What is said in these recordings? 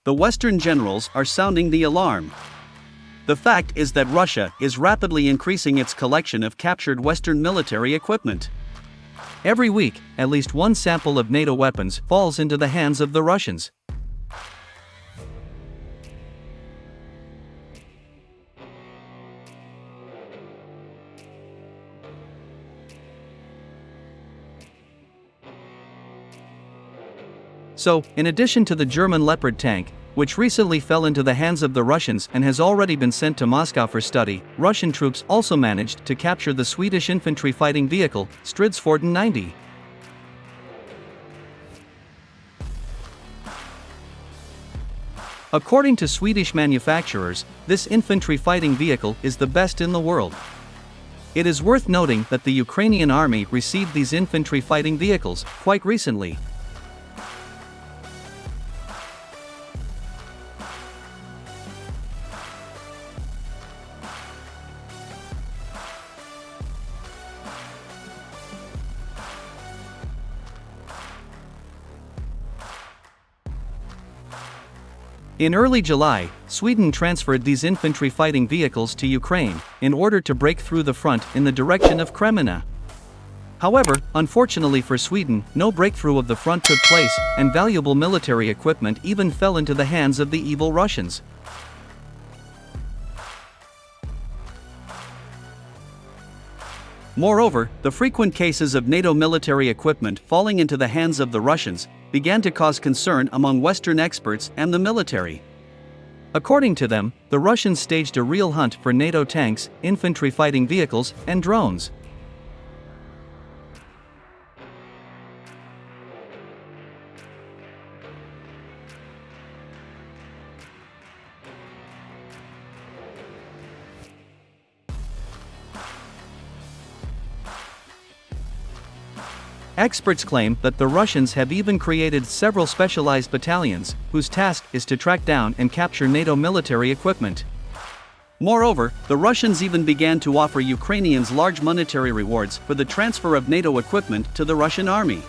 The Western generals are sounding the alarm. The fact is that Russia is rapidly increasing its collection of captured Western military equipment. Every week, at least one sample of NATO weapons falls into the hands of the Russians. So, in addition to the German Leopard tank, which recently fell into the hands of the Russians and has already been sent to Moscow for study, Russian troops also managed to capture the Swedish infantry fighting vehicle, STRIDSFORDON-90. According to Swedish manufacturers, this infantry fighting vehicle is the best in the world. It is worth noting that the Ukrainian army received these infantry fighting vehicles quite recently. In early July, Sweden transferred these infantry fighting vehicles to Ukraine in order to break through the front in the direction of Kreminna. However, unfortunately for Sweden, no breakthrough of the front took place, and valuable military equipment even fell into the hands of the evil Russians. Moreover, the frequent cases of NATO military equipment falling into the hands of the Russians began to cause concern among Western experts and the military. According to them, the Russians staged a real hunt for NATO tanks, infantry fighting vehicles, and drones. Experts claim that the Russians have even created several specialized battalions, whose task is to track down and capture NATO military equipment. Moreover, the Russians even began to offer Ukrainians large monetary rewards for the transfer of NATO equipment to the Russian army.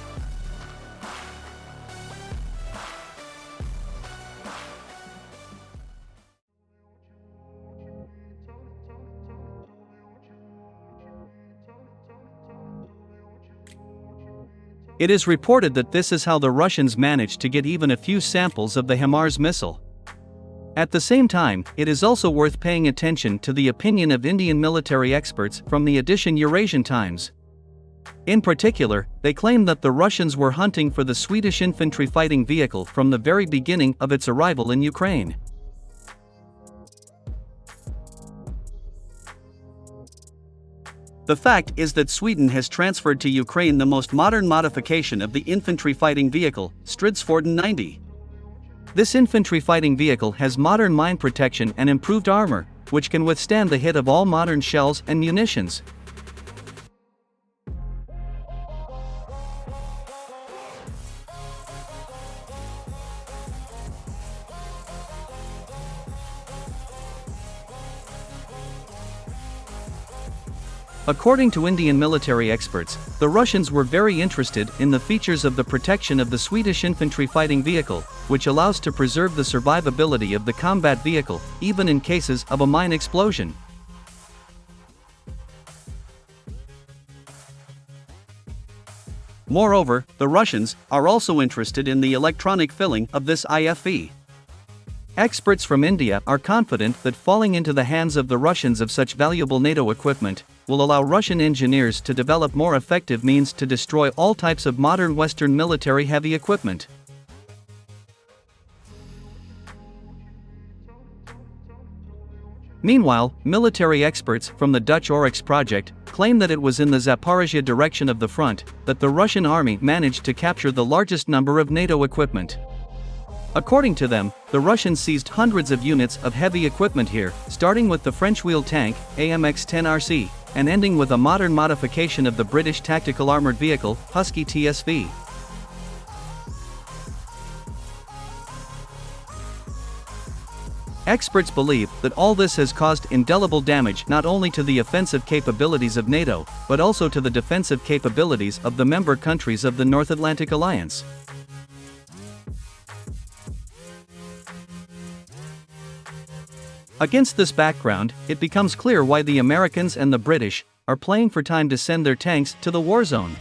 It is reported that this is how the Russians managed to get even a few samples of the HIMARS missile. At the same time, it is also worth paying attention to the opinion of Indian military experts from the edition Eurasian Times. In particular, they claim that the Russians were hunting for the Swedish infantry fighting vehicle from the very beginning of its arrival in Ukraine. The fact is that Sweden has transferred to Ukraine the most modern modification of the infantry fighting vehicle, STRIDSFORDON-90. This infantry fighting vehicle has modern mine protection and improved armor, which can withstand the hit of all modern shells and munitions. According to Indian military experts, the Russians were very interested in the features of the protection of the Swedish infantry fighting vehicle, which allows to preserve the survivability of the combat vehicle, even in cases of a mine explosion. Moreover, the Russians are also interested in the electronic filling of this IFV. Experts from India are confident that falling into the hands of the Russians of such valuable NATO equipment will allow Russian engineers to develop more effective means to destroy all types of modern Western military heavy equipment. Meanwhile, military experts from the Dutch Oryx project claim that it was in the Zaporizhia direction of the front that the Russian army managed to capture the largest number of NATO equipment. According to them, the Russians seized hundreds of units of heavy equipment here, starting with the French wheeled tank, AMX-10RC, and ending with a modern modification of the British tactical armored vehicle, Husky TSV. Experts believe that all this has caused indelible damage not only to the offensive capabilities of NATO, but also to the defensive capabilities of the member countries of the North Atlantic Alliance. Against this background, it becomes clear why the Americans and the British are playing for time to send their tanks to the war zone.